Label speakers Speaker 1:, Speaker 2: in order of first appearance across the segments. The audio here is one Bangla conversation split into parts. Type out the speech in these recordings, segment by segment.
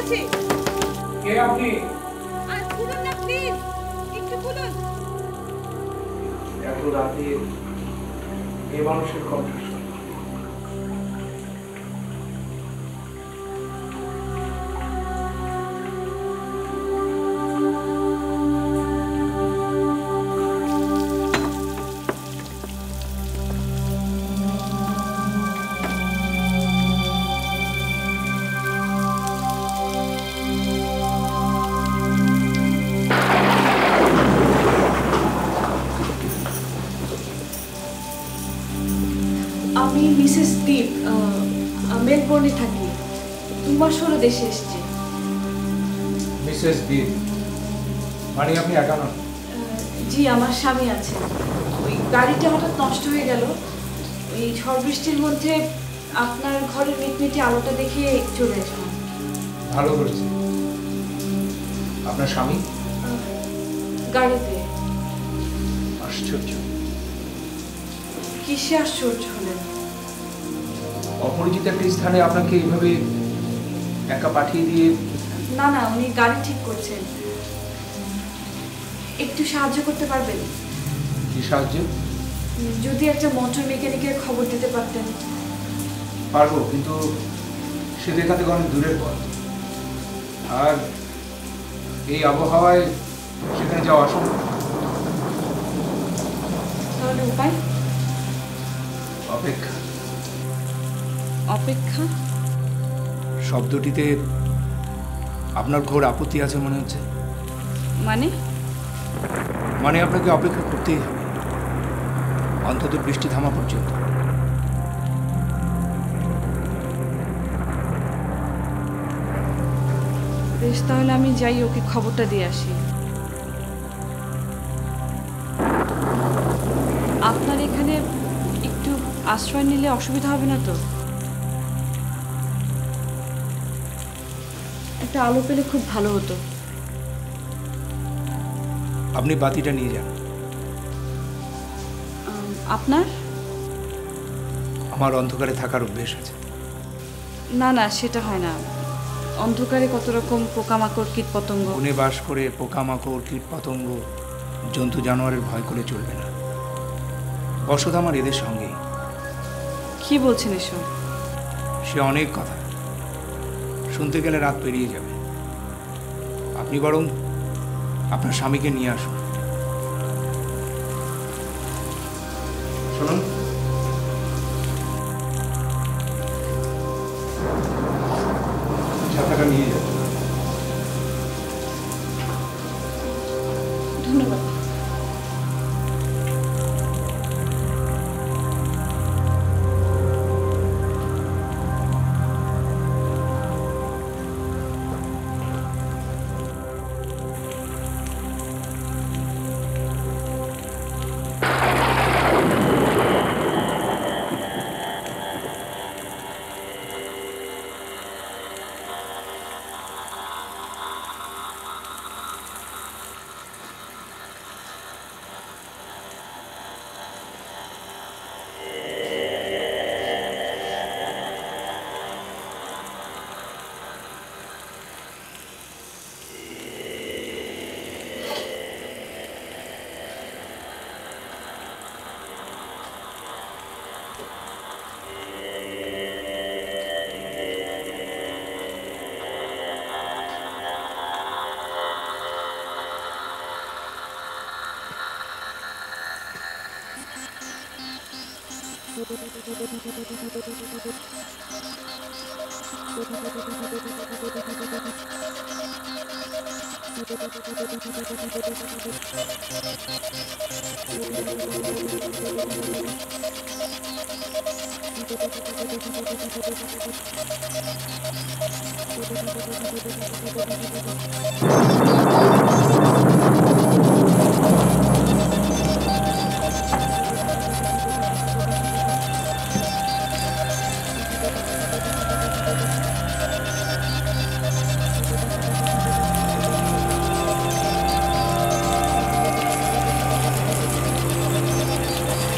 Speaker 1: বলেছি।
Speaker 2: কে আপনি?
Speaker 1: আর খুলুন না প্লিজ, একটু খুলুন।
Speaker 2: এত রাতে এই মানুষের কণ্ঠস্বর।
Speaker 3: আমি মিসেস দীপ, মেলবোর্নে থাকি। 2 মাস হলো দেশে এসেছি।
Speaker 2: মিসেস দীপ মানে আপনি একা নন?
Speaker 3: জি, আমার স্বামী আছে। ওই গাড়িটা হঠাৎ নষ্ট হয়ে গেল। এই ঝড় বৃষ্টির মধ্যে আপনার ঘরের মিটমিটি আলোটা দেখে চলে আসলাম।
Speaker 2: ভালো করেছি। আপনার স্বামী?
Speaker 3: গাড়িতে।
Speaker 2: আশ্চর্য।
Speaker 3: কিসে আশ্চর্য হলেন?
Speaker 2: অপরিচিত একটি স্থানে আপনাকে এইভাবে একা পাঠিয়ে দিয়ে।
Speaker 3: না না, উনি গাড়ি ঠিক করছেন। একটু সাহায্য করতে পারবেন?
Speaker 2: কি সাহায্য?
Speaker 3: যদি একটা মোটর মেকানিকের খবর দিতে পারতেন।
Speaker 2: পারবো, কিন্তু সে এখান থেকে অনেক দূরের পথ, আর এই আবহাওয়ায় সেখানে যাওয়া অসম্ভব।
Speaker 3: তাহলে উপায়?
Speaker 2: অপেক্ষা।
Speaker 3: অপেক্ষা?
Speaker 2: শব্দটিতে আপনার ঘোর আপত্তি আছে মনে হচ্ছে। মানে আপনাকে অপেক্ষা করতেই হবে, অন্তত বৃষ্টি থামা পর্যন্ত।
Speaker 3: বেশ, তাহলে আমি যাই, ওকে খবরটা দিয়ে আসি। আপনার এখানে একটু আশ্রয় নিলে অসুবিধা হবে না তো? একটা আলো পেলে খুব ভালো হতো।
Speaker 2: আপনি বাতিটা নিয়ে যান।
Speaker 3: আপনার?
Speaker 2: আমার অন্ধকারে থাকার অভ্যেস আছে।
Speaker 3: না না, সেটা হয় না। অন্ধকারে কত রকম পোকামাকড়, কীট পতঙ্গ।
Speaker 2: বনে বাস করে পোকামাকড়, কীট পতঙ্গ, জন্তু জানোয়ারের ভয় করে চলবে না। বসত আমার এদের সঙ্গেই।
Speaker 3: কি বলছেন এসব?
Speaker 2: সে অনেক কথা, শুনতে গেলে রাত পেরিয়ে যাবে। আপনি বরং আপনার স্বামীকে নিয়ে আসুন। শুনুন, ছাতাটা নিয়ে যান।
Speaker 3: ধন্যবাদ।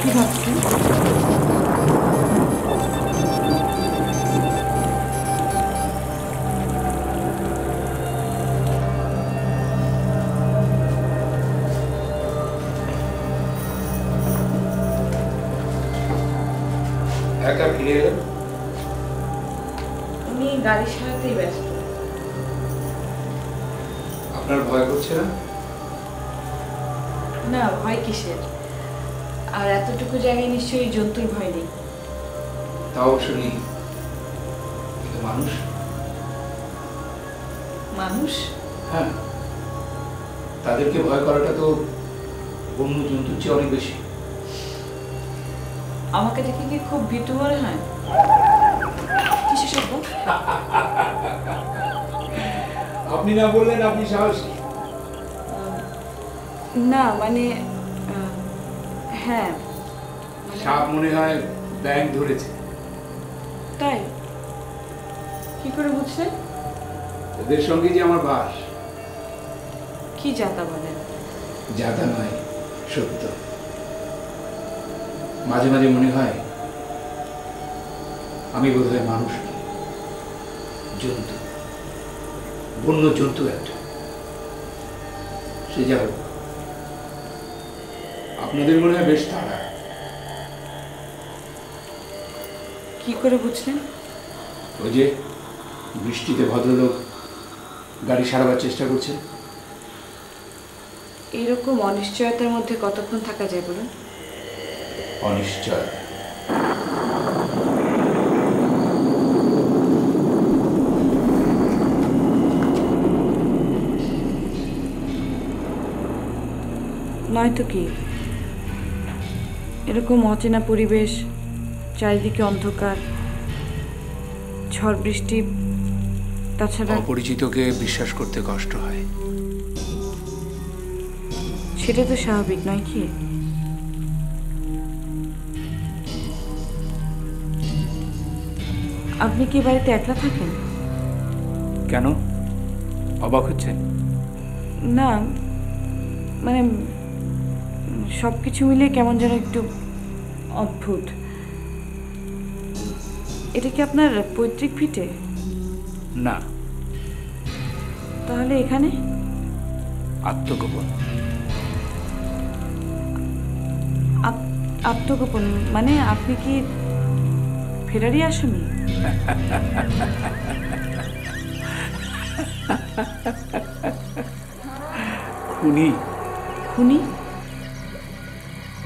Speaker 3: কি ভাবছেন?
Speaker 2: একা ফিরে এলেন?
Speaker 3: উনি গাড়ি সারাতেই ব্যস্ত।
Speaker 2: আপনার ভয় করছে না?
Speaker 3: না, ভয় কিসের? আর এতটুকু জায়গায় নিশ্চয়ই জন্তুর ভয় নেই।
Speaker 2: তা অবশ্য নেই, কিন্তু মানুষ।
Speaker 3: মানুষ?
Speaker 2: হ্যাঁ, তাদেরকে ভয় করাটা তো বন্য জন্তুর চেয়ে অনেক বেশি।
Speaker 3: আমাকে দেখে কি খুব ভীতু মনে হয়? কিসের শব্দ?
Speaker 2: আপনি না বললেন আপনি সাহসী।
Speaker 3: না মানে হ্যাঁ,
Speaker 2: সাপ মনে হয় ব্যাঙ ধরেছে।
Speaker 3: তাই? কি করে বুঝলেন?
Speaker 2: ওদের সঙ্গে যে আমার বাস।
Speaker 3: কি যাতা বলেন?
Speaker 2: যাতা নয়, সত্য। মাঝে মাঝে মনে হয় আমি বোধহয় মানুষ নই, জন্তু, বন্য জন্তু একটা। সে যা হোক, আপনাদের মনে হয় বেশ তাড়া।
Speaker 3: কি করে বুঝলেন?
Speaker 2: ওই যে বৃষ্টিতে ভদ্রলোক গাড়ি সারাবার চেষ্টা করছে।
Speaker 3: এরকম অনিশ্চয়তার মধ্যে কতক্ষণ থাকা যায় বলুন?
Speaker 2: অনিশ্চয়।
Speaker 3: নয়তো কি, এরকম অচেনা পরিবেশ, চারিদিকে অন্ধকার, ঝড় বৃষ্টি, তাছাড়া
Speaker 2: অপরিচিতকে বিশ্বাস করতে কষ্ট হয়।
Speaker 3: সেটা তো স্বাভাবিক নয় কি? আপনি কি বাড়িতে একলা থাকেন?
Speaker 2: কেন, অবাক হচ্ছেন?
Speaker 3: না মানে সব কিছু মিলে কেমন যেন একটু অদ্ভুত। এটা কি আপনার পৈতৃক ভিটে?
Speaker 2: না।
Speaker 3: তাহলে এখানে?
Speaker 2: আত্মগোপন।
Speaker 3: আত্মগোপন মানে আপনি কি ফেরারি আসামি?
Speaker 2: খুনি।
Speaker 3: খুনি?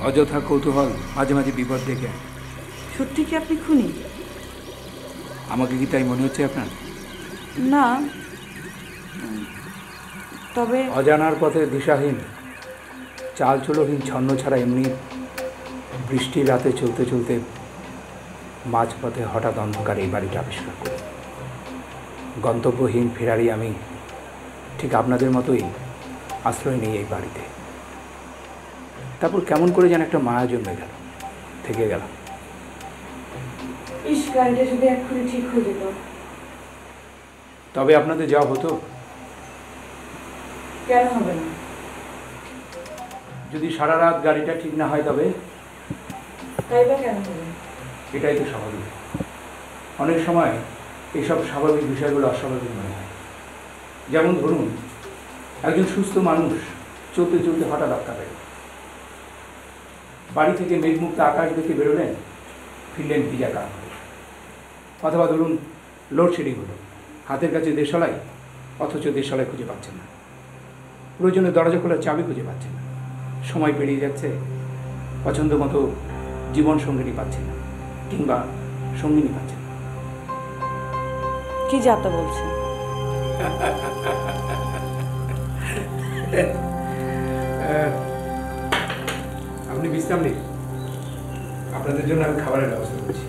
Speaker 2: অযথা কৌতূহল মাঝে মাঝে বিপদ ডেকে আনে।
Speaker 3: সত্যি কি আপনি খুনি?
Speaker 2: আমাকে কি তাই মনে হচ্ছে আপনার?
Speaker 3: না, তবে
Speaker 2: অজানার পথে দিশাহীন, চাল চুলোহীন, ছন্ন ছাড়া এমনি বৃষ্টির রাতে চলতে চলতে মাঝপথে হঠাৎ অন্ধকার এই বাড়িটা আবিষ্কার করি। গন্তব্যহীন ফেরারি আমি, ঠিক আপনাদের মতোই আশ্রয় নেই এই বাড়িতে। তারপর কেমন করে যেন একটা মায়া জন্মে গেল, থেকে গেলাম।
Speaker 3: ইস, গাড়িটা যদি এক্ষুনি ঠিক হয়ে যেত।
Speaker 2: তবে আপনাদের যাওয়া হতো?
Speaker 3: কেন হবে না?
Speaker 2: যদি সারা রাত গাড়িটা ঠিক না হয় তবে?
Speaker 3: তাই বা কেন হবে?
Speaker 2: এটাই তো স্বাভাবিক। অনেক সময় এইসব স্বাভাবিক বিষয়গুলো অস্বাভাবিক মনে হয়। যেমন ধরুন, একজন সুস্থ মানুষ চলতে চলতে হঠাৎ আটকা পেল। বাড়ি থেকে মেঘমুক্ত আকাশ দেখে বেরোলেন, ফিরলেন ভিজা কান হয়ে। অথবা ধরুন লোডশেডিং হলো, হাতের কাছে দেশালাই, অথচ দেশালাই খুঁজে পাচ্ছেন না। প্রয়োজনে দরজা খোলার চাবি খুঁজে পাচ্ছেন না। সময় পেরিয়ে যাচ্ছে, পছন্দ মতো জীবন সঙ্গিনী পাচ্ছেন না, কিংবা সঙ্গিনী পাচ্ছেন না।
Speaker 3: কি যাতা বলছেন?
Speaker 2: আপনি বিশ্রাম নিন, আপনাদের জন্য আমি খাবারের ব্যবস্থা করছি।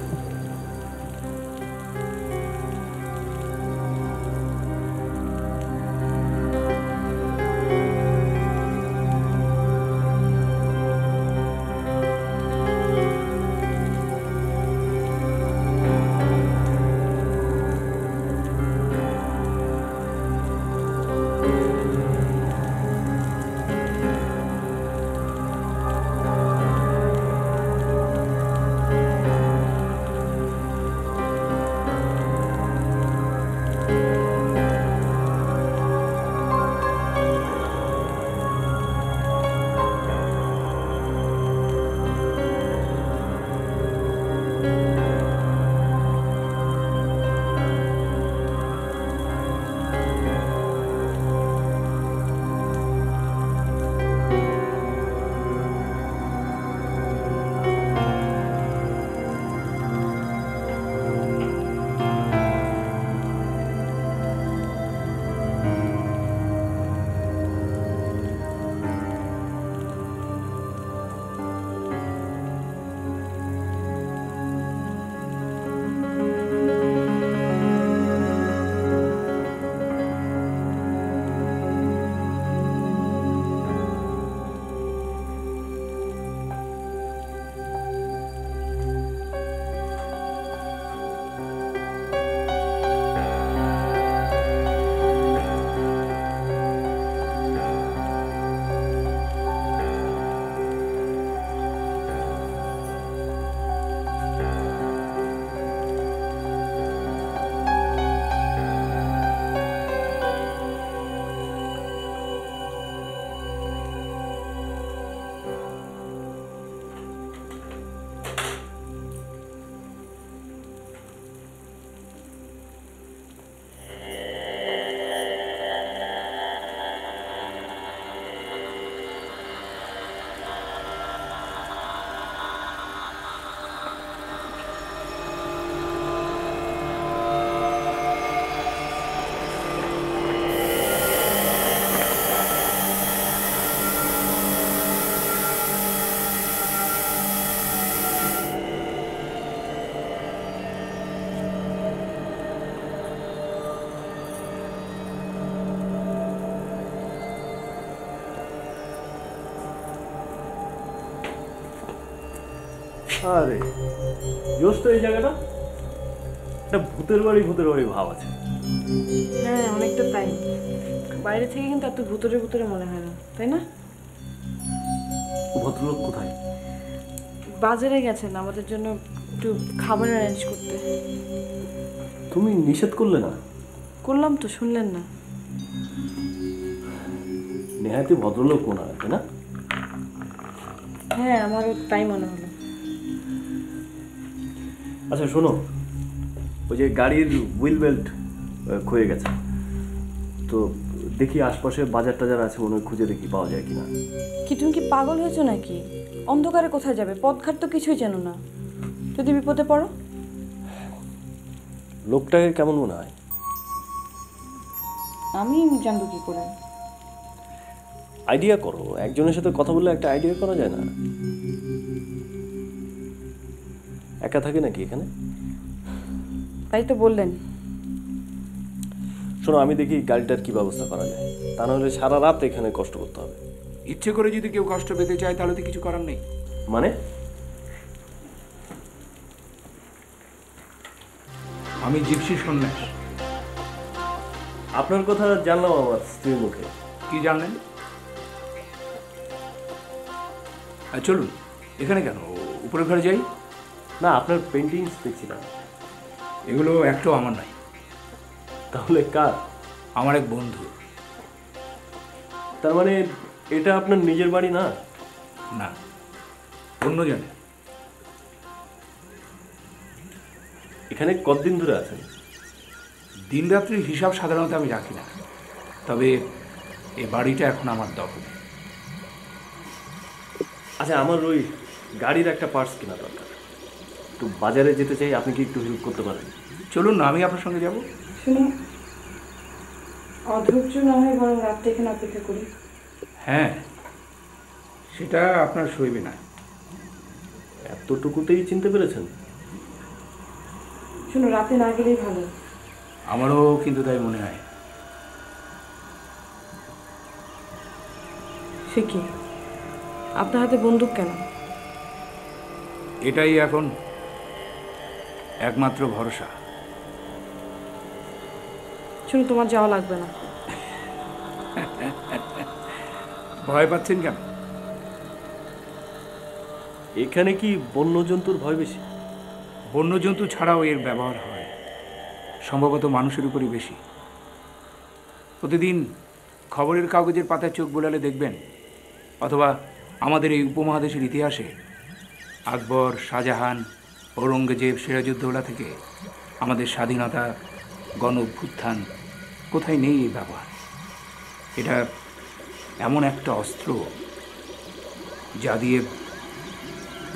Speaker 4: আরে জোস তো এই জায়গাটা, একটা ভূতের বাড়ি ভাব আছে।
Speaker 3: হ্যাঁ অনেকটা তাই, বাইরে থেকে কিন্তু এত ভুতুরে ভুতুরে মনে হয় না, তাই না?
Speaker 4: ভদ্রলোক কোথায়?
Speaker 3: বাজারে গেছেন আমাদের জন্য একটু খাবার অ্যারেঞ্জ করতে।
Speaker 4: তুমি নিষেধ করলে না?
Speaker 3: করলাম তো, শুনলেন না?
Speaker 4: নেহাতি ভদ্রলোক মনে হয়, তাই না?
Speaker 3: হ্যাঁ আমারও তাই মনে হলো।
Speaker 4: আচ্ছা শোনো, ওই যে গাড়ির হুইল বেল্ট ক্ষয়ে গেছে, তো দেখি আশপাশে বাজার টাজার আছে মনে হয়, খুঁজে দেখি পাওয়া যায় কিনা।
Speaker 3: কি তুমি কি পাগল হয়েছো নাকি? অন্ধকারে কোথায় যাবে? পথঘাট তো কিছুই জানো না, যদি বিপদে পড়ো।
Speaker 4: লোকটাকে কেমন মনে হয়?
Speaker 3: আমি জানবো কি করে?
Speaker 4: আইডিয়া করো, একজনের সাথে কথা বললে একটা আইডিয়া করা যায় না? একা থাকে নাকি এখানে?
Speaker 3: তাই তো বললেন।
Speaker 4: শোনো, আমি দেখি গাড়িটার কি ব্যবস্থা করা যায়, তা নাহলে সারা রাত এখানে কষ্ট করতে হবে।
Speaker 2: ইচ্ছে করে যদি কেউ কষ্ট পেতে চায় তাহলে তো কিছু করার নেই।
Speaker 4: মানে?
Speaker 2: আমি জিপসি সন্ন্যাস।
Speaker 4: আপনার কথা জানলাম আমার স্ত্রীর মুখে।
Speaker 2: কি জানলেন? চলুন, এখানে কেন, উপরে ঘরে যাই।
Speaker 4: না, আপনার পেন্টিংস দেখছিলাম।
Speaker 2: এগুলো একটাও আমার নাই।
Speaker 4: তাহলে কার?
Speaker 2: আমার এক বন্ধু।
Speaker 4: তার মানে এটা আপনার নিজের বাড়ি না?
Speaker 2: না, অন্য জানে।
Speaker 4: এখানে কতদিন ধরে আছেন?
Speaker 2: দিন রাত্রির হিসাব সাধারণত আমি রাখি না, তবে এই বাড়িটা এখন আমার দখলে।
Speaker 4: আচ্ছা, আমার ওই গাড়ির একটা পার্টস কেনা দরকার, একটু বাজারে যেতে চাই, আপনি কি একটু হেল্প করতে পারেন?
Speaker 2: চলুন না, আমি আপনার সঙ্গে যাব।
Speaker 3: শুনো, অধৈর্য না হয় বরং রাতটা এখানে অপেক্ষা করি।
Speaker 2: হ্যাঁ, সেটা আপনার সইবে না।
Speaker 4: এতটুকুতেই চিনতে পেরেছেন?
Speaker 3: শুনো, রাতে না গেলেই ভালো।
Speaker 2: আমারও কিন্তু তাই মনে হয়।
Speaker 3: সে কি, আপনার হাতে বন্দুক কেন?
Speaker 2: এটাই এখন একমাত্র ভরসা।
Speaker 3: শুনো, তোমার যাওয়া লাগবে না।
Speaker 2: ভয় পাচ্ছেন কেন?
Speaker 4: এখানে কি বন্যজন্তুর ভয় বেশি?
Speaker 2: বন্যজন্তু ছাড়াও এর ব্যবহার হয় সম্ভবত মানুষের উপরই বেশি। প্রতিদিন খবরের কাগজের পাতায় চোখ বোলালে দেখবেন, অথবা আমাদের এই উপমহাদেশের ইতিহাসে আকবর, শাহজাহান, ঔরঙ্গজেব, সিরাজউদ্দৌলা থেকে আমাদের স্বাধীনতা, গণ অভ্যুত্থান, কোথায় নেই এই ব্যবহার। এটা এমন একটা অস্ত্র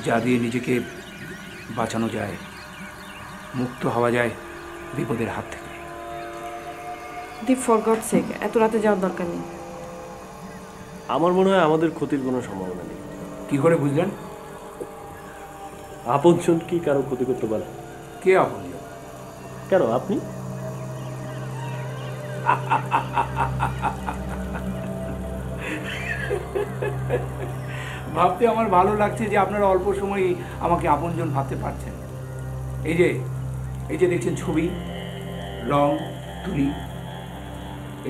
Speaker 2: যা দিয়ে নিজেকে বাঁচানো যায়, মুক্ত হওয়া যায় বিপদের হাত থেকে।
Speaker 3: দীপ, ফর গড সেক, এত রাতে যাওয়ার দরকার নেই।
Speaker 4: আমার মনে হয় আমাদের ক্ষতির কোনো সম্ভাবনা নেই।
Speaker 2: কি করে বুঝলেন?
Speaker 4: আপনজন কি কারো ক্ষতি করতে পারে?
Speaker 2: কে আপনজন?
Speaker 4: কেন, আপনি?
Speaker 2: ভাবতে আমার ভালো লাগছে যে আপনারা অল্প সময়ই আমাকে আপনজন ভাবতে পারছেন। এই যে দেখছেন ছবি, রং, তুলি,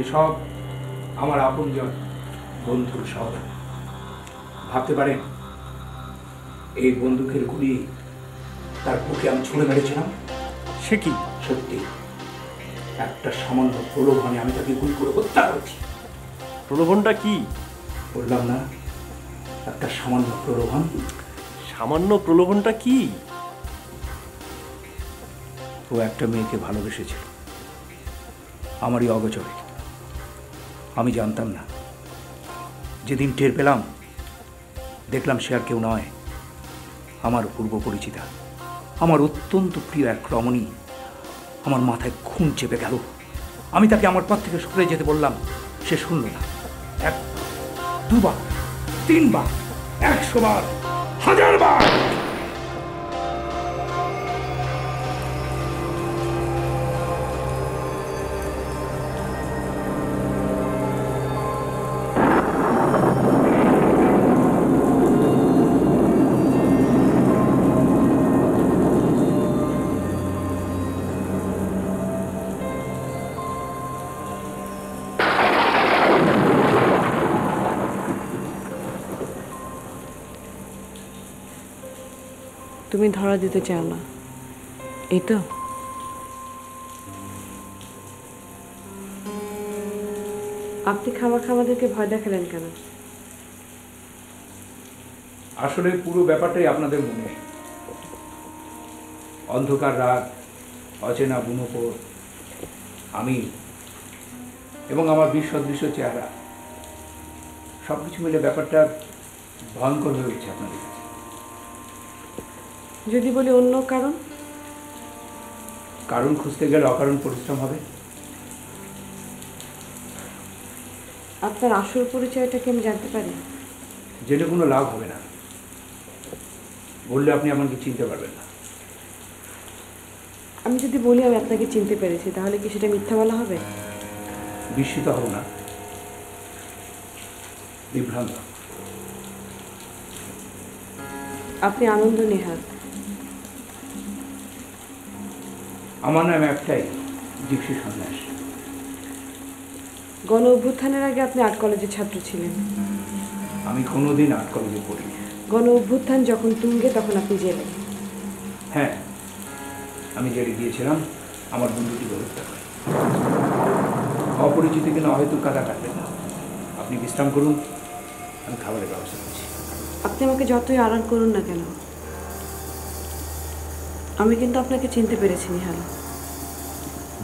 Speaker 2: এসব আমার আপনজন, বন্ধুর সব। ভাবতে পারেন এই বন্দুকের গুলি তার বুকে আমি ছুঁড়ে মেরেছিলাম।
Speaker 4: সে কি?
Speaker 2: সত্যি, একটা সামান্য প্রলোভনে আমি তাকে গুলি করে হত্যা করেছি।
Speaker 4: প্রলোভনটা কি?
Speaker 2: বললাম না, একটা সামান্য প্রলোভন।
Speaker 4: সামান্য প্রলোভনটা কি?
Speaker 2: ও একটা মেয়েকে ভালোবেসেছিল, আমারই অগোচরে। আমি জানতাম না। যেদিন টের পেলাম, দেখলাম সে আর কেউ নয়, আমার পূর্ব পরিচিতা, আমার অত্যন্ত প্রিয় এক রমণী। আমার মাথায় খুন চেপে গেল। আমি তাকে আমার পথ থেকে সরে যেতে বললাম, সে শুনল না। 1, 2 বার, 3 বার, 100 বার, 1000 বার।
Speaker 3: তুমি ধরা দিতে চাও না, এই তো? আপনি খামাখা আমাদেরকে ভয় দেখালেন কেন?
Speaker 2: আসলে পুরো ব্যাপারটাই আপনাদের মনে। অন্ধকার রাত, অচেনা বুনোপোর, আমি এবং আমার বিসদৃশ্য চেহারা, সব কিছু মিলে ব্যাপারটা ভয়ঙ্কর হয়ে উঠছে আপনাদের কাছে।
Speaker 3: যদি বলি অন্য কারণ?
Speaker 2: কারণ খুঁজতে গেলে অকারণ পরিশ্রম হবে।
Speaker 3: আপনার আসল পরিচয়টা কি আমি জানতে পারি?
Speaker 2: জেনে কোনো লাভ হবে না, বললে আপনি আমাকে চিনতে পারবেন না।
Speaker 3: আমি যদি বলি আমি আপনাকে চিনতে পেরেছি, তাহলে কি সেটা মিথ্যা বলা হবে?
Speaker 2: বিস্মিত হব না, বিভ্রান্ত।
Speaker 3: আপনি আনন্দ নেহাত।
Speaker 2: আমার নাম একটাই, জিপসি সন্ন্যাস।
Speaker 3: গণ অভ্যুত্থানের আগে আপনি আর্ট কলেজের ছাত্র ছিলেন।
Speaker 2: আমি কোনোদিন আর্ট কলেজে পড়ি।
Speaker 3: গণ অভ্যুত্থান যখন তুঙ্গে তখন আপনি জেলে।
Speaker 2: হ্যাঁ, আমি জেলে গিয়েছিলাম আমার বন্ধুটি হত্যা করে। অপরিচিত কিনা হয়তো কাদা কাটবেন না, আপনি বিশ্রাম করুন, আমি খাবারের ব্যবস্থা করছি।
Speaker 3: আপনি আমাকে যতই আড়াল করুন না কেন, আমি কিন্তু আপনাকে চিনতে পেরেছি নিহাল।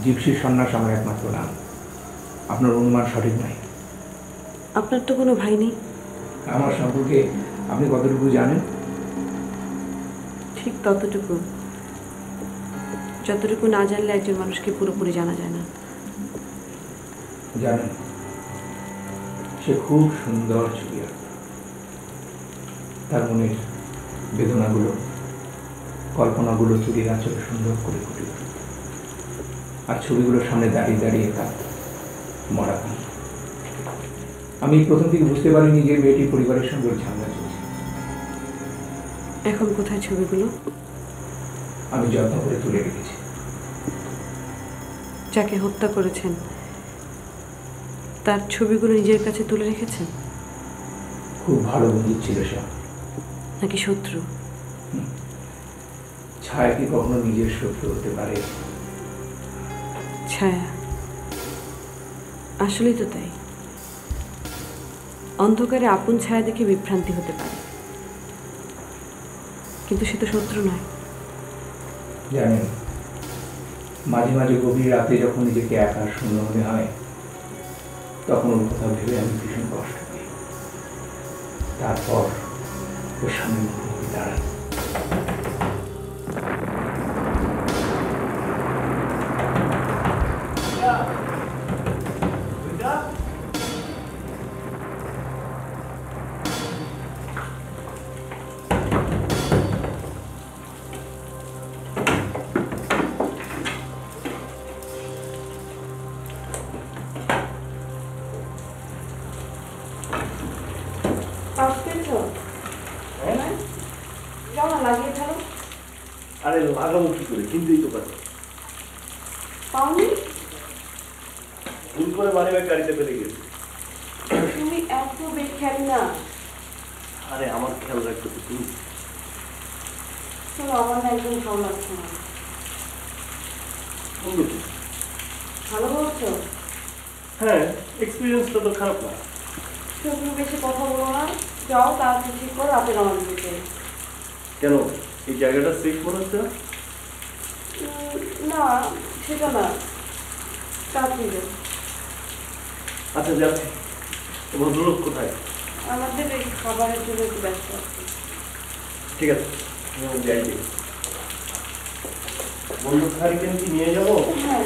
Speaker 2: জিপসি সন্ন্যাস আমার একমাত্র নাম। আপনার অনুমান সঠিক নয়।
Speaker 3: আপনার তো কোনো ভাই নেই।
Speaker 2: আমার সম্পর্কে আপনি কতটুকু জানেন?
Speaker 3: ঠিক ততটুকু, যতটুকু না জানলে একজন মানুষকে পুরোপুরি জানা যায় না।
Speaker 2: জানেন, সে খুব সুন্দর ছবি আঁকত। তার মনের বেদনাগুলো, কল্পনাগুলো চুরির আঁচলে সুন্দর করে ফুটে উঠত। আর ছবিগুলোর সামনে দাঁড়িয়ে দাঁড়িয়ে কাঁদত মরা কান। আমি প্রথম থেকে বুঝতে পারিনি যে মেয়েটি পরিবারের সঙ্গে ঝামেলা চলছে।
Speaker 3: এখন কোথায় ছবিগুলো?
Speaker 2: আমি যত্ন করে তুলে রেখেছি।
Speaker 3: যাকে হত্যা করেছেন তার ছবিগুলো নিজের কাছে তুলে রেখেছেন?
Speaker 2: খুব ভালো বন্ধু ছিল সে।
Speaker 3: নাকি শত্রু?
Speaker 2: ছায়া কি কখনো নিজের শত্রু হতে পারে?
Speaker 3: ছায়া আসলেই তো তাই। অন্ধকারে আপন ছায়া দেখে বিভ্রান্তি হতে পারে, কিন্তু সে তো শত্রু নয়।
Speaker 2: জানেন, মাঝে মাঝে গভীর রাতে যখন নিজেকে একা শূন্য মনে হয়, তখন ওর কথা ভেবে আমি ভীষণ কষ্ট পাই। তারপর ওর সামনে মুখোমুখি দাঁড়াই।
Speaker 4: আরে লাগাবো কি করে, কিনতেই তো পারো। ভুল করে মানি ব্যাগ গাড়িতে ফেলে গেছি।
Speaker 3: তুমি এত বেখেয়ালি না।
Speaker 4: আরে আমার খেয়াল রাখতে তো তুমি।
Speaker 3: আমার একদম ভালো লাগছে না। ভালো বলছো?
Speaker 4: হ্যাঁ, এক্সপিরিয়েন্সটা তো খারাপ না।
Speaker 3: তুমি বেশি কথা বলো না, যাও তাড়াতাড়ি ঠিক করো, রাতে রওনা দিতে।
Speaker 4: কেন, এই জায়গাটা সেফ মনে হচ্ছে না?
Speaker 3: না, সেটা না, তাড়াতাড়ি যাও।
Speaker 4: আচ্ছা যাচ্ছি। ভদ্রলোক কোথায়?
Speaker 3: আমাদের এই খাবারের জন্য একটু ব্যস্ত আছে।
Speaker 4: ঠিক আছে, যাই। বন্ধু হারিকেন কি নিয়ে যাবো?
Speaker 3: হ্যাঁ।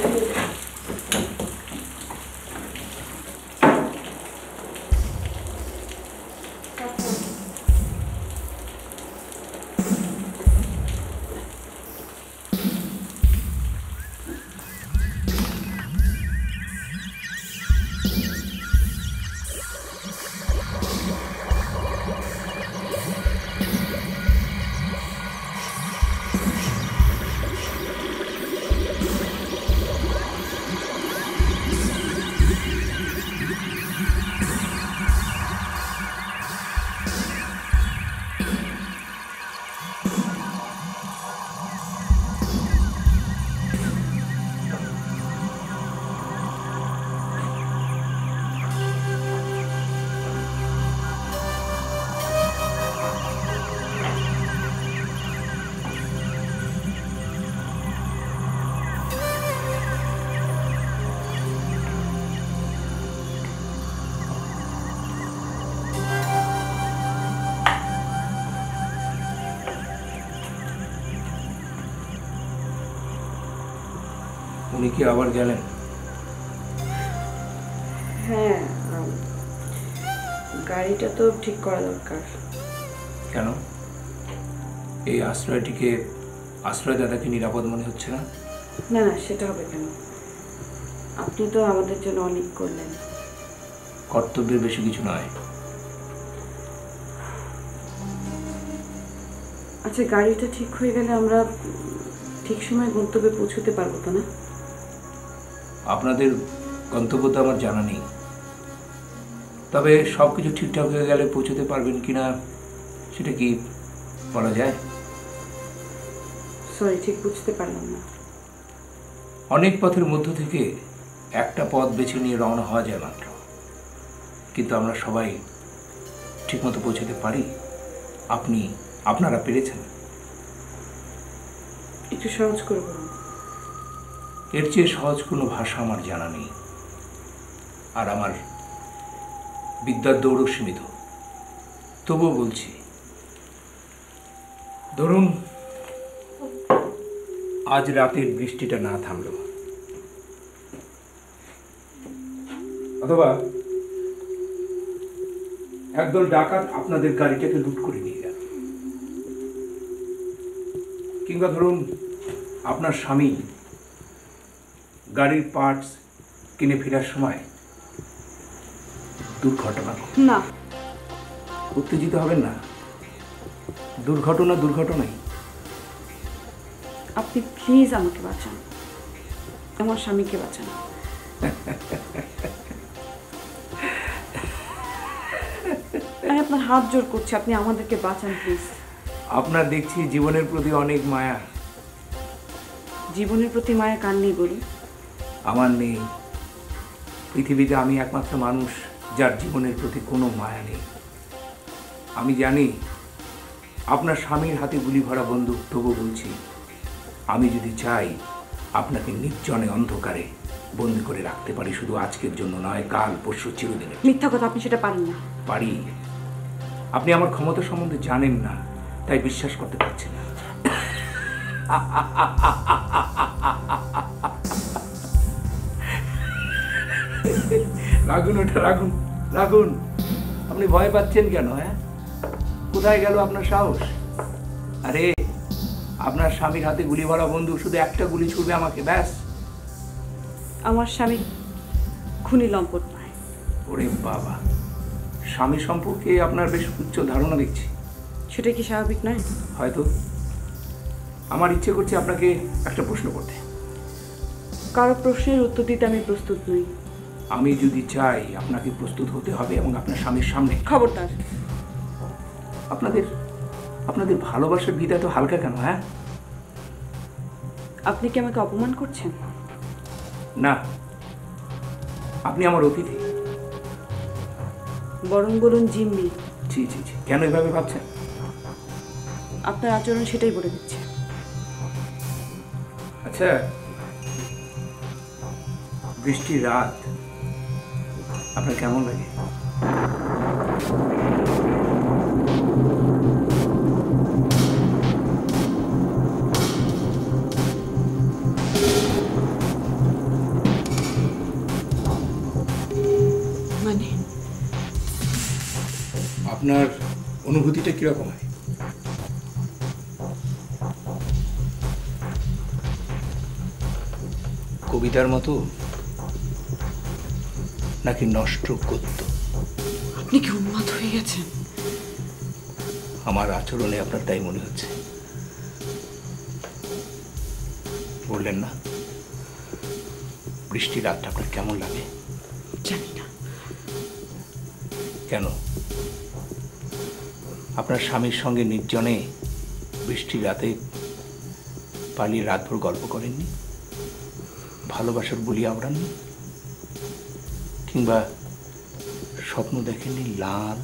Speaker 2: উনি কি আবার গেলেন?
Speaker 3: হ্যাঁ, গাড়িটা তো ঠিক করা দরকার।
Speaker 2: কেন? এই আশ্রয়টিকে আশ্রয়দাতাকে নিরাপদ মনে হচ্ছে না?
Speaker 3: না না, সেটা হবে কেন? আপনি তো আমাদের জন্য অনেক করলেন।
Speaker 2: কর্তব্যের বেশি কিছু নয়।
Speaker 3: আচ্ছা, গাড়িটা ঠিক হয়ে গেলে আমরা ঠিক সময় গন্তব্যে পৌঁছতে পারবো তো না?
Speaker 2: আপনাদের গন্তব্য তো আমার জানা নেই, তবে সব কিছু ঠিকঠাক হয়ে গেলে পৌঁছতে পারবেন কিনা সেটা কি বলা যায়?
Speaker 3: সরি, ঠিক বুঝতে পারলাম না।
Speaker 2: অনেক পথের মধ্য থেকে একটা পথ বেছে নিয়ে রওনা হওয়া যায় মাত্র, কিন্তু আমরা সবাই ঠিকমতো পৌঁছতে পারি? আপনারা পেরেছেন?
Speaker 3: একটু সহজ করে বলুন।
Speaker 2: এর চেয়ে সহজ কোনো ভাষা আমার জানা নেই, আর আমার বিদ্যার দৌড়ও সীমিত। তবুও বলছি, ধরুন আজ রাতের বৃষ্টিটা না থামলো, অথবা একদল ডাকাত আপনাদের গাড়িটাকে লুট করে নিয়ে গেল, কিংবা ধরুন আপনার স্বামী গাড়ির পার্টস কিনে ফেরার সময় দুর্ঘটনা।
Speaker 3: না,
Speaker 2: উত্তেজিত হবেন না, দুর্ঘটনাই।
Speaker 3: আপনি প্লিজ আমাকে বাঁচান, আমার স্বামীকে বাঁচান। আমি আপনার হাত জোর করছি, আপনি আমাদেরকে বাঁচান প্লিজ।
Speaker 2: আপনার দেখছি জীবনের প্রতি অনেক মায়া।
Speaker 3: জীবনের প্রতি মায়া কার নেই বলুন?
Speaker 2: আমার নেই। পৃথিবীতে আমি একমাত্র মানুষ যার জীবনের প্রতি কোনো মায়া নেই। আমি জানি আপনার স্বামীর হাতে গুলি ভরা বন্দুক, তবু বলছি, আমি যদি চাই আপনাকে নির্জনে অন্ধকারে বন্দি করে রাখতে পারি, শুধু আজকের জন্য নয়, কাল পরশু চিরদিনের।
Speaker 3: মিথ্যা কথা, আপনি সেটা পারেন না।
Speaker 2: পারি। আপনি আমার ক্ষমতা সম্বন্ধে জানেন না, তাই বিশ্বাস করতে পারছেন না। রাগুন, ওটা রাগুন, রাগুন। আপনি ভয় পাচ্ছেন কেন? কোথায় গেল আপনার সাহস? আরে, আপনার স্বামীর হাতে গুলি ভরা বন্দুক, শুধু একটা গুলি ছুড়বে আমাকে, ব্যাস।
Speaker 3: আমার স্বামী খুনি লম্পট নয়।
Speaker 2: ওরে বাবা, স্বামী সম্পর্কে আপনার বেশ উচ্চ ধারণা দেখছি।
Speaker 3: সেটা কি স্বাভাবিক নয়?
Speaker 2: হয়তো। আমার ইচ্ছে করছে আপনাকে একটা প্রশ্ন করতে।
Speaker 3: কারো প্রশ্নের উত্তর দিতে আমি প্রস্তুত নই।
Speaker 2: আমি যদি চাই, আপনাকে প্রস্তুত হতে হবে, এবং আপনার স্বামীর সামনে।
Speaker 3: খবরদার।
Speaker 2: আপনাদের ভালোবাসার ভিত এত হালকা কেন?
Speaker 3: আপনি কি আমাকে অপমান করছেন?
Speaker 2: না, আপনি আমার অতিথি।
Speaker 3: বরং বলুন জিম্মি।
Speaker 2: জি জি জি, কেন এভাবে ভাবছেন?
Speaker 3: আপনার আচরণ সেটাই বলে দিচ্ছে।
Speaker 2: আচ্ছা, বৃষ্টির রাত আপনার কেমন লাগে?
Speaker 3: মানে
Speaker 2: আপনার অনুভূতিটা কিরকম হয়? কবিতার মতো, নাকি নষ্ট গদ্য?
Speaker 3: আপনি কি উন্মাদ হয়ে গেছেন?
Speaker 2: আমার আচরণে আপনার তাই মনে হচ্ছে। বললেন না, বৃষ্টির রাতটা আপনার কেমন লাগে?
Speaker 3: জানি না।
Speaker 2: কেন? আপনার স্বামীর সঙ্গে নির্জনে বৃষ্টির রাতে পালিয়ে রাতভর গল্প করেননি? ভালোবাসার বলি আওড়াননি? কিংবা স্বপ্ন দেখেননি, লাল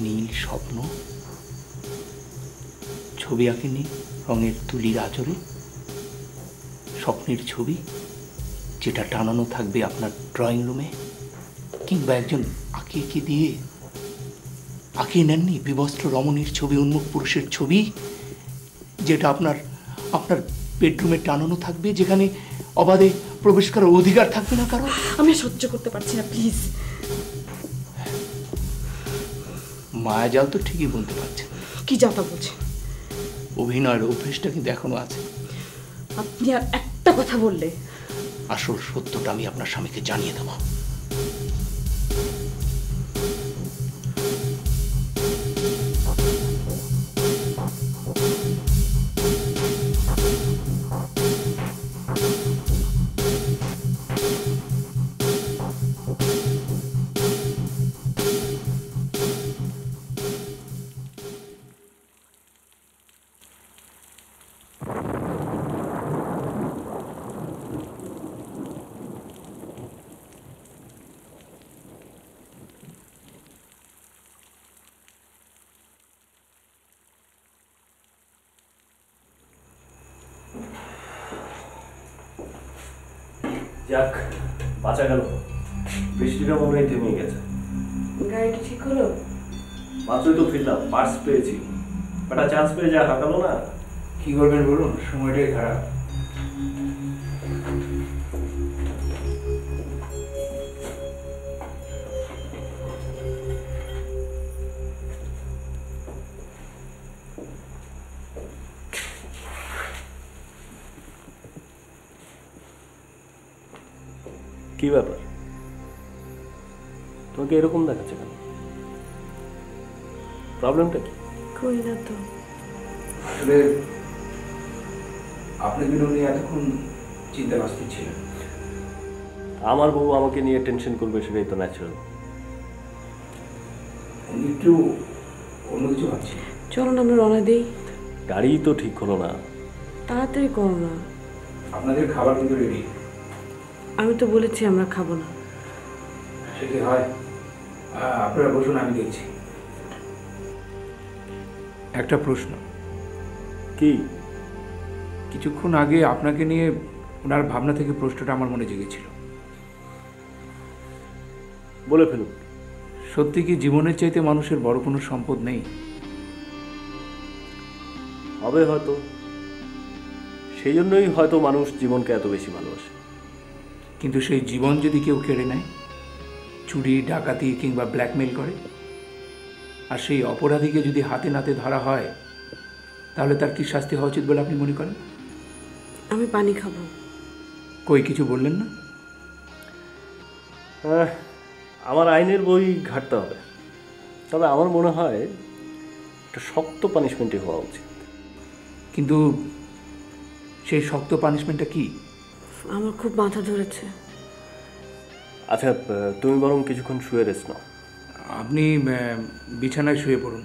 Speaker 2: নীল স্বপ্ন? ছবি আঁকেননি রঙের তুলির আঁচড়ে? স্বপ্নের ছবি যেটা টানানো থাকবে আপনার ড্রয়িং রুমে, কিংবা একজন আঁকিয়ে দিয়ে আঁকিয়ে নেননি বিবস্ত্র রমণীর ছবি, উন্মুখ পুরুষের ছবি, যেটা আপনার বেডরুমে টানানো থাকবে, যেখানে অবাধে প্রবেশ করার অধিকার থাকবে না কারো?
Speaker 3: আমি সহ্য করতে পারছি না, প্লিজ।
Speaker 2: মায়াজাল তো ঠিকই বলতে পারছেন,
Speaker 3: কি যাতা বলছেন?
Speaker 2: অভিনয়ের অভ্যেসটা কিন্তু এখনো আছে।
Speaker 3: আপনি আর একটা কথা বললে
Speaker 2: আসল সত্যটা আমি আপনার স্বামীকে জানিয়ে দেব।
Speaker 4: যাক, বাঁচা গেল। বৃষ্টিটা মনে হয় থেমে গেছে।
Speaker 3: গাড়িটা ঠিক হলো?
Speaker 4: মাত্রই তো ফিরলাম, পার্স পেয়েছি। একটা চান্স পেয়ে যা হাঁটালো না।
Speaker 2: কি করবেন বলুন, সময়টাই খারাপ।
Speaker 4: কি ব্যাপার, তোমাকে এরকম দেখাচ্ছে কেন? প্রবলেমটা কি?
Speaker 3: কই না তো।
Speaker 2: আসলে আপনি কিন্তু উনি এতক্ষণ চিন্তাগ্রস্ত ছিলেন।
Speaker 4: আমার বউ আমাকে নিয়ে টেনশন করবে, সেটাই তো ন্যাচারাল।
Speaker 2: উনি একটু অন্য কিছু ভাবছি।
Speaker 3: চলো না আমরা রওনা দিই।
Speaker 4: গাড়ি তো ঠিক হলো না।
Speaker 3: তাড়াতাড়ি করো না।
Speaker 2: আপনাদের খাবার কিন্তু রেডি।
Speaker 3: আমি তো বলেছি আমরা খাবো না।
Speaker 2: সে কি হয়? আপনারা বসুন, আমি দেখছি। একটা প্রশ্ন।
Speaker 4: কি?
Speaker 2: কিছুক্ষণ আগে আপনাকে নিয়ে ওনার ভাবনা থেকে প্রশ্নটা আমার মনে জেগেছিল।
Speaker 4: বলে ফেলুন।
Speaker 2: সত্যি কি জীবনের চাইতে মানুষের বড় কোনো সম্পদ নেই?
Speaker 4: হবে হয়তো, সেই জন্যই হয়তো মানুষ জীবনকে এত বেশি ভালোবাসে।
Speaker 2: কিন্তু সেই জীবন যদি কেউ কেড়ে নেয়, চুরি, ডাকাতি কিংবা ব্ল্যাকমেল করে, আর সেই অপরাধীকে যদি হাতে নাতে ধরা হয়, তাহলে তার কি শাস্তি হওয়া উচিত বলে আপনি মনে করেন?
Speaker 3: আমি পানি খাবো।
Speaker 2: কই কিছু বললেন না?
Speaker 4: আমার আইনের বই ঘাটতে হবে, তবে আমার মনে হয় একটা শক্ত পানিশমেন্টই হওয়া উচিত।
Speaker 2: কিন্তু সেই শক্ত পানিশমেন্টটা কি?
Speaker 3: আমার খুব মাথা ধরেছে।
Speaker 4: আচ্ছা, তুমি বরং কিছুক্ষণ শুয়ে রেস্ট নাও।
Speaker 2: আপনি বিছানায় শুয়ে পড়ুন,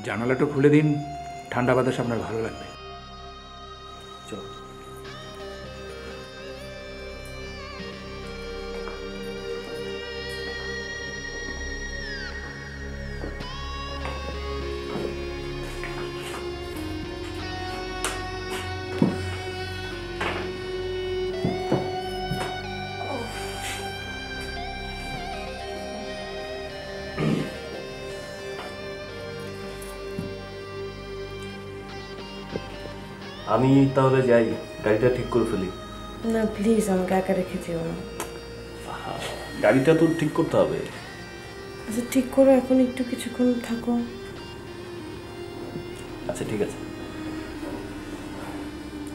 Speaker 2: জানালাটা খুলে দিন, ঠান্ডা বাতাস আপনার ভালো লাগবে।
Speaker 4: চলো। আমি তাহলে যাই, গাড়িটা ঠিক করে ফেলি।
Speaker 3: না প্লিজ, আমাকে একা রেখে যেও না।
Speaker 4: গাড়িটা তো ঠিক করতে হবে।
Speaker 3: আচ্ছা ঠিক করো, এখন একটু কিছুক্ষণ থাকো।
Speaker 4: আচ্ছা ঠিক আছে,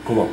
Speaker 4: ঘুমাও।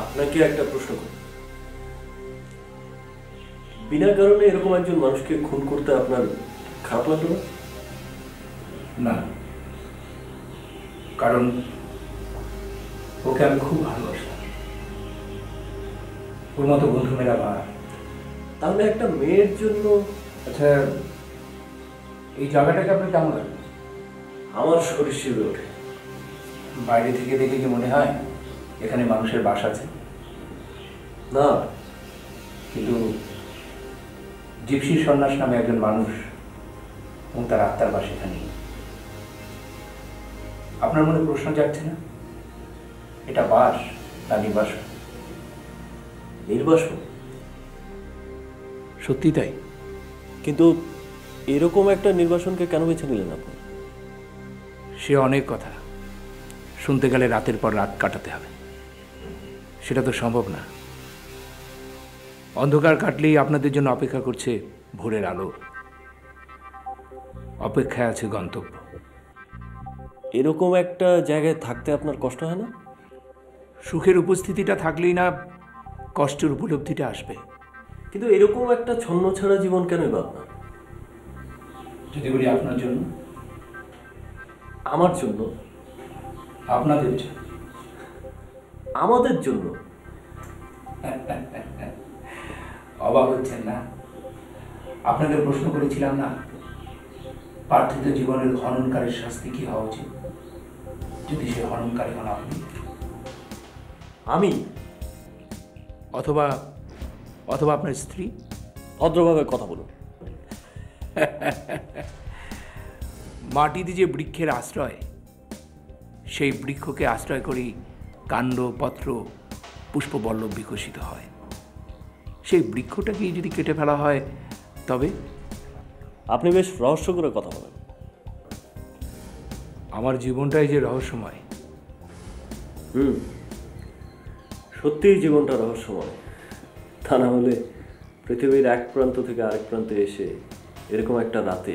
Speaker 4: আপনাকে একটা প্রশ্ন করি, বিনা কারণে এরকম একজন মানুষকে খুন করতে আপনার খারাপ লাগলো না?
Speaker 2: না, কারণ ওকে আমি খুব ভালোবাসতাম। ওর মতো বন্ধু মেরা ভাই।
Speaker 4: তাহলে একটা মেয়ের জন্য?
Speaker 2: আচ্ছা, এই জায়গাটাকে আপনার কেমন লাগে?
Speaker 4: আমার শরীর শিবে ওঠে।
Speaker 2: বাইরে থেকে দেখে কি মনে হয় এখানে মানুষের বাস আছে?
Speaker 4: না,
Speaker 2: কিন্তু জিপসি সন্ন্যাস নামে একজন মানুষ এবং তার আত্মার বাস এখানেই। আপনার মনে প্রশ্ন যাচ্ছে না এটা বাস না নির্বাসন?
Speaker 4: নির্বাসন।
Speaker 2: সত্যি তাই?
Speaker 4: কিন্তু এরকম একটা নির্বাসনকে কেন বেছে নিলেন আপনি?
Speaker 2: সে অনেক কথা, শুনতে গেলে রাতের পর রাত কাটাতে হবে। সেটা তো সম্ভব না। অন্ধকার কাটলেই আপনাদের জন্য অপেক্ষা করছে ভোরের আলো, অপেক্ষায় আছে গন্তব্য।
Speaker 4: এরকম একটা জায়গায় থাকতে আপনার কষ্ট হয় না?
Speaker 2: সুখের উপস্থিতিটা থাকলেই না কষ্টের উপলব্ধিটা আসবে।
Speaker 4: কিন্তু এরকম একটা ছন্ন ছাড়া জীবন কেনই বা আপনার?
Speaker 2: যদি বলি আপনার জন্য,
Speaker 4: আমার জন্য?
Speaker 2: আপনাদের জন্য।
Speaker 4: আমাদের জন্য?
Speaker 2: অবাক হচ্ছেন না? আপনাদের প্রশ্ন করেছিলাম না পার্থিত জীবনের হননকারীর শাস্তি কি হওয়া উচিত? যদি সে হননকারী হন আপনি,
Speaker 4: আমি,
Speaker 2: অথবা অথবা আপনার স্ত্রী।
Speaker 4: ভদ্রভাবে কথা বলুন।
Speaker 2: মাটিতে যে বৃক্ষের আশ্রয়, সেই বৃক্ষকে আশ্রয় করেই কাণ্ড, পত্র, পুষ্পবল্লভ বিকশিত হয়। সেই বৃক্ষটাকেই যদি কেটে ফেলা হয় তবে?
Speaker 4: আপনি বেশ রহস্য করে কথা বলেন।
Speaker 2: আমার জীবনটাই যে রহস্যময়।
Speaker 4: সত্যিই জীবনটা রহস্যময়। তা না হলে পৃথিবীর এক প্রান্ত থেকে আরেক প্রান্তে এসে এরকম একটা রাতে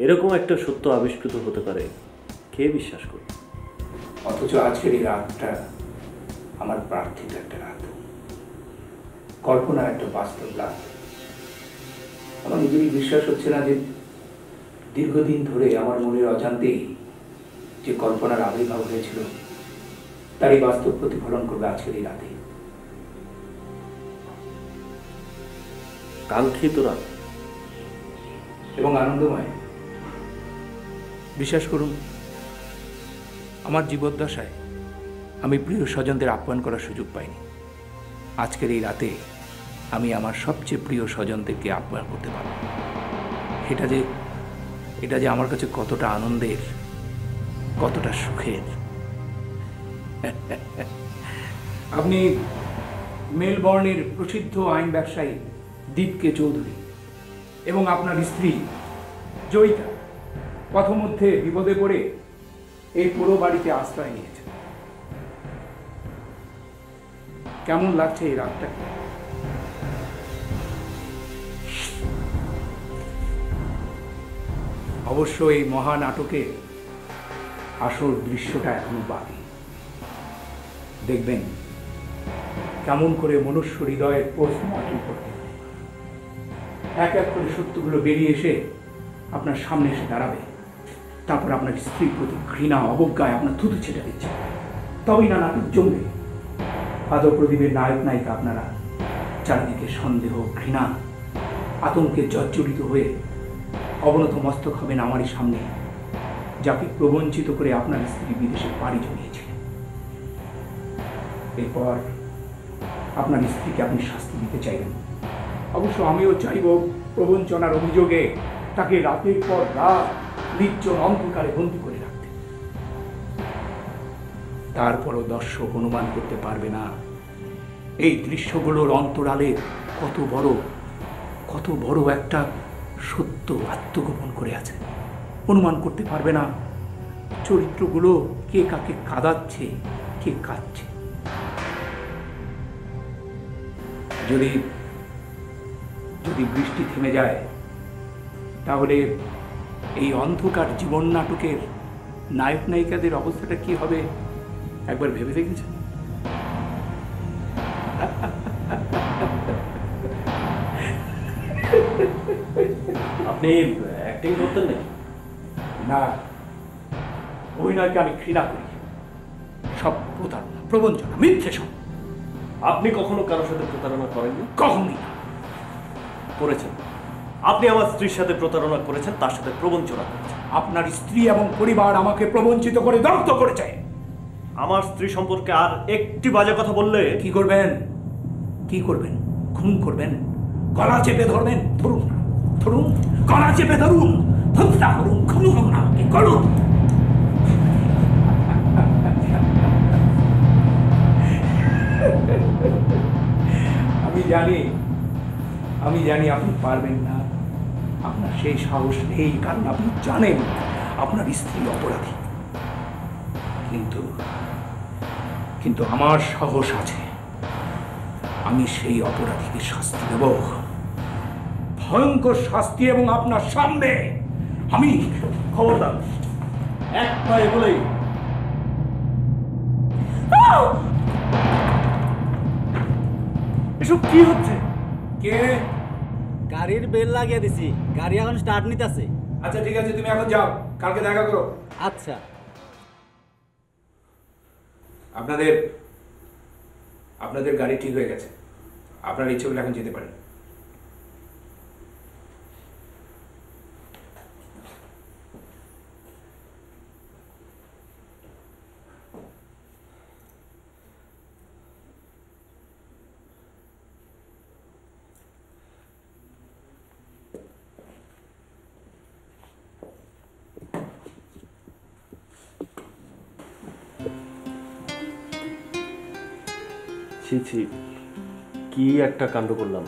Speaker 4: এরকম একটা সত্য আবিষ্কৃত হতে পারে কে বিশ্বাস করবে?
Speaker 2: অথচ আজকের এই রাতটা আমার প্রার্থিত একটা রাত, কল্পনার একটা বাস্তব রাত। আমার নিজেরই বিশ্বাস হচ্ছে না যে দীর্ঘদিন ধরে আমার মনের অজান্তেই যে কল্পনার আবির্ভাব হয়েছিল তারই বাস্তব প্রতিফলন করবে আজকের এই রাতে।
Speaker 4: কাঙ্ক্ষিত রাত
Speaker 2: এবং আনন্দময়। বিশ্বাস করুন, আমার জীবদ্দশায় আমি প্রিয় স্বজনদের আপ্যায়ন করার সুযোগ পাইনি। আজকের এই রাতে আমি আমার সবচেয়ে প্রিয় স্বজনদেরকে আপ্যায়ন করতে পারব। এটা যে আমার কাছে কতটা আনন্দের, কতটা সুখের। আপনি মেলবর্নের প্রসিদ্ধ আইন ব্যবসায়ী দীপকে চৌধুরী এবং আপনার স্ত্রী জয়িতা পথমধ্যে বিপদে পড়ে এই পুরো বাড়িতে আশ্রয় নিয়েছে। কেমন লাগছে এই রাতটাকে? অবশ্য এই মহানাটকের আসল দৃশ্যটা এখনো বাকি। দেখবেন কেমন করে মনুষ্য হৃদয়ের পোস্টমর্টম করতে এক এক করে সত্যগুলো বেরিয়ে এসে আপনার সামনে এসে দাঁড়াবে। তারপর আপনার স্ত্রীর প্রতি ঘৃণা, অবজ্ঞায় আপনার থুতু ছেটে দিচ্ছে। তবেই না নাটক জমবে। আদর প্রদীপের নায়ক নায়িকা আপনারা চারিদিকে সন্দেহ, ঘৃণা, আতঙ্কে জর্জরিত হয়ে অবনত মস্তক হবেন আমারই সামনে, যাকে প্রবঞ্চিত করে আপনার স্ত্রী বিদেশে পাড়ি জমিয়েছিলেন। এরপর আপনার স্ত্রীকে আপনি শাস্তি দিতে চাইবেন। অবশ্য আমিও চাইব প্রবঞ্চনার অভিযোগে তাকে রাতের পর রাত নির্জন অন্ধকারে বন্দী করে রাখতে। তারপরও দর্শক অনুমান করতে পারবে না এই দৃশ্যগুলোর অন্তরালে কত বড় একটা সত্য আত্মগোপন করে আছে। অনুমান করতে পারবে না চরিত্রগুলো কে কাকে কাঁদাচ্ছে, কে কাঁদছে। যদি বৃষ্টি থেমে যায় তাহলে এই অন্ধকার জীবন নাটকের নায়ক নায়িকাদের অবস্থাটা কি হবে একবার ভেবে দেখেছেন?
Speaker 4: আপনি অ্যাক্টিং করতেন নাকি?
Speaker 2: না, অভিনয়কে আমি ঘৃণা করি। সব প্রতারণা, প্রবঞ্চনা, মিথ্যে সব।
Speaker 4: আপনি কখনো কারোর সাথে প্রতারণা করেননি?
Speaker 2: কখনই না।
Speaker 4: করেছেন। আপনি আমার স্ত্রীর সাথে প্রতারণা করেছেন, তার সাথে প্রবঞ্চনা করেছেন।
Speaker 2: আপনার স্ত্রী এবং পরিবার আমাকে প্রবঞ্চিত করে দগ্ধ করেছে।
Speaker 4: আমার স্ত্রী সম্পর্কে আর একটি বাজে কথা বললে
Speaker 2: কি করবেন? কি করবেন? খুন করবেন? গলা চেপে ধরবেন? ধরুন, ধরুন, গলা চেপে ধরুন, হত্যা করুন, খুন করুন, আমাকে করুন। আমি জানি আপনি পারবেন না। আপনার সেই সাহস নেই, কারণ আপনি জানেন আপনার স্ত্রী অপরাধী। কিন্তু আমার সাহস আছে। আমি সেই অপরাধীকে শাস্তি দেব, ভয়ঙ্কর শাস্তি, এবং আপনার সামনে। আমি
Speaker 4: খবরদার, এক পায়ে বলেই। এসব কি হচ্ছে?
Speaker 2: কে?
Speaker 5: গাড়ির বেল লাগিয়ে দিছি, গাড়ি এখন স্টার্ট নিতেছে।
Speaker 2: আচ্ছা ঠিক আছে, তুমি এখন যাও, কালকে দেখা করো।
Speaker 5: আচ্ছা।
Speaker 2: আপনাদের গাড়ি ঠিক হয়ে গেছে। আপনার ইচ্ছে হলে এখন যেতে পারেন।
Speaker 4: ছি ছি, কি একটা কাণ্ড করলাম।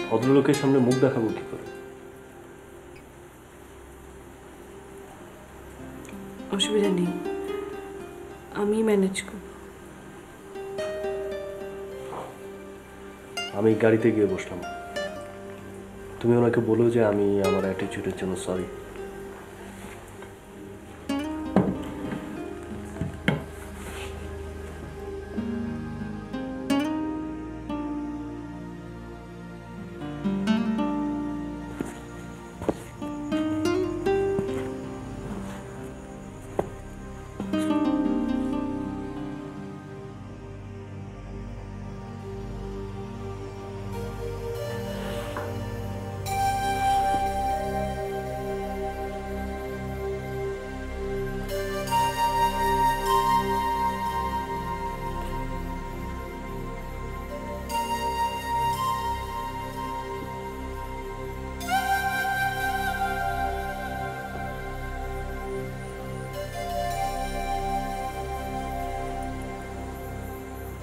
Speaker 4: ভদ্রলোকের সামনে মুখ দেখাবো কি করে?
Speaker 3: অসুবিধা নেই, আমি ম্যানেজ করব।
Speaker 4: আমি গাড়িতে গিয়ে বসলাম। তুমি ওনাকে বলো যে আমি আমার অ্যাটিটিউডের জন্য সরি।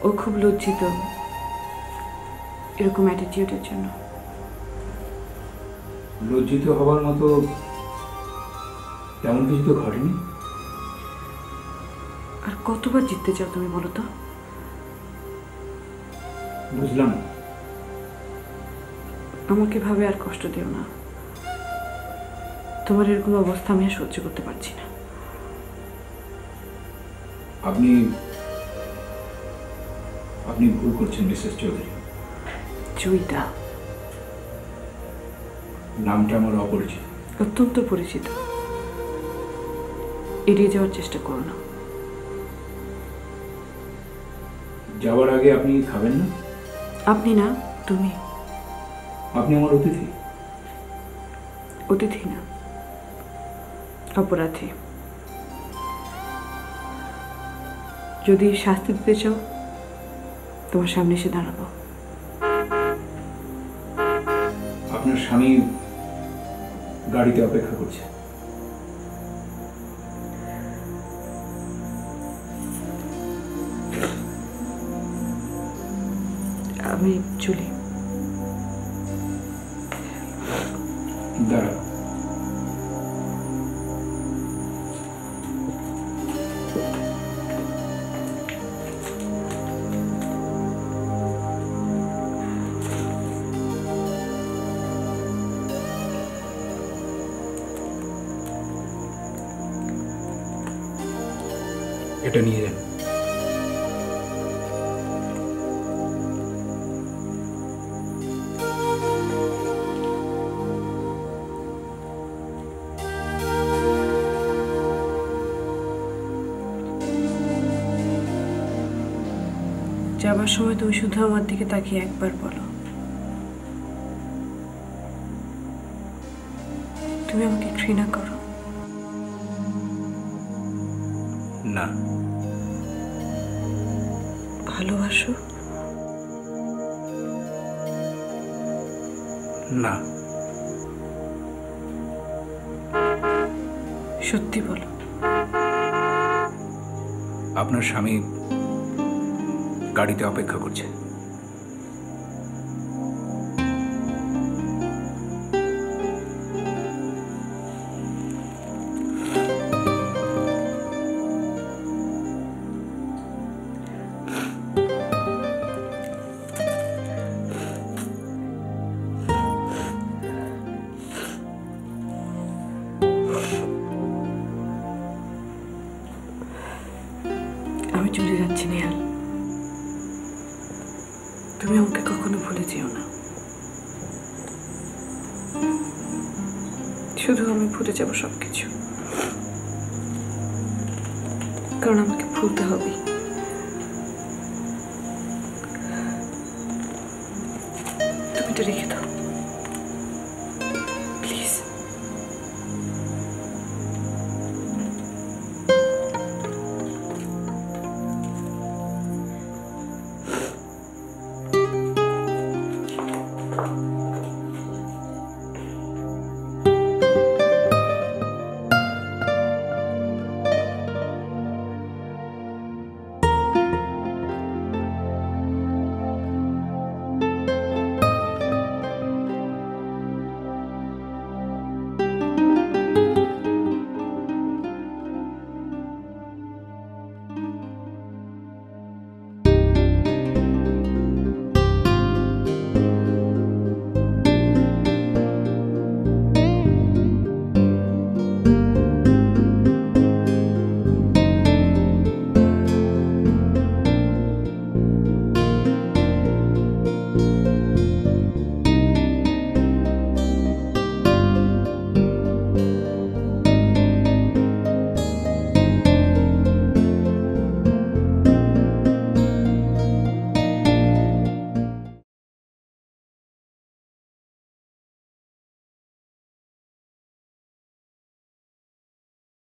Speaker 3: ও খুব লজ্জিত এরকম অ্যাটিটিউডের জন্য।
Speaker 2: লজ্জিত হবার মতো তেমন কিছু তো ঘটেনি।
Speaker 3: আর কতবার জিততে চাও তুমি বলো তো?
Speaker 2: বুঝলাম।
Speaker 3: আমাকে ভাবে আর কষ্ট দিও না। তোমার এরকম অবস্থা আমি আর সহ্য করতে পারছি না।
Speaker 2: আপনি ভুল করছেন মিসেস চৌধুরী।
Speaker 3: জয়িতা
Speaker 2: নামটা আমার অপরিচিত।
Speaker 3: অত্যন্ত পরিচিত। এড়িয়ে যাওয়ার চেষ্টা করো না।
Speaker 2: যাওয়ার আগে আপনি খাবেন না?
Speaker 3: আপনি না, তুমি।
Speaker 2: আপনি আমার অতিথি।
Speaker 3: অতিথি না, অপরাধী। যদি শাস্তি দিতে চাও তোমার সামনে এসে দাঁড়াবো।
Speaker 2: আপনার স্বামী গাড়িতে অপেক্ষা করছে।
Speaker 3: আমি চলি।
Speaker 2: দাঁড়া। এটা নিয়ে যান।
Speaker 3: যাবার সময় তুমি শুধু আমার দিকে তাকিয়ে একবার বলো, তুমি আমাকে ঘৃণা করো।
Speaker 2: না।
Speaker 3: ভালোবাসো?
Speaker 2: না।
Speaker 3: সত্যি বলো।
Speaker 2: আপনার স্বামী গাড়িতে অপেক্ষা করছে।
Speaker 3: আমি চলে যাচ্ছি নেহাল, তুমি আমাকে কখনো ভুলে যেও না। শুধু আমি ভুলে যাব সবকিছু, কারণ আমাকে ভুলতে হবে। তুমি তো রেখে